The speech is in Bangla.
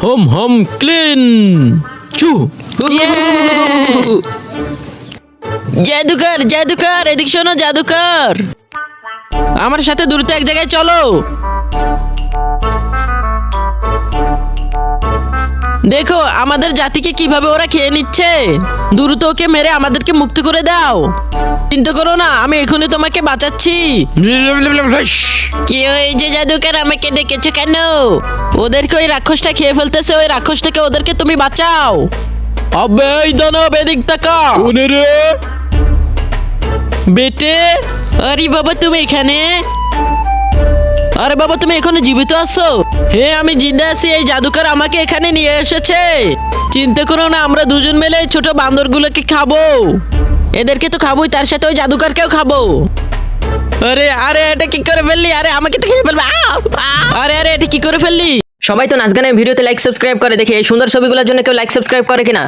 হোম হোম ক্লিন চু জাদুকর জাদুকর এদিক শোনো জাদুকর, আমার সাথে দ্রুত এক জায়গায় চলো। দেখো আমাদের জাতিকে কিভাবে ওরা খেয়ে নিচ্ছে, দ্রুত ওকে মেরে আমাদেরকে মুক্ত করে দাও। চিন্তা করো না, আমি এখনই তোমাকে বাঁচাচ্ছি। কি হয়েছে জাদুকর, আমাকে ডেকেছো কেন? ওদেরকে ওই রাক্ষসটা খেয়ে ফেলতেছে, ওই রাক্ষসটাকে ওদেরকে তুমি বাঁচাও। আবে এই দানব এদিক তাকা। কোনে রে বেটে? আরে বাবা তুমি এখানে? আরে বাবা তুমি এখনো জীবিত আছো? হ্যাঁ আমি জিন্দা আছি, এই জাদুকর আমাকে এখানে নিয়ে এসেছে। চিন্তা করো না, আমরা দুজন মিলে এই ছোট বান্দরগুলোকে খাবো। এদেরকে তো খাবোই, তার সাথে ওই জাদুকরকেও খাবো। আরে আরে এটা কি করে ফেললি? আরে আমাকে তো খেয়ে ফেলবে। আরে আরে এটা কি করে ফেললি? সবাই তো নাচ গানের ভিডিওতে লাইক সাবস্ক্রাইব করে, দেখি এই সুন্দর ছবিগুলোর জন্য কেউ লাইক সাবস্ক্রাইব করে কিনা।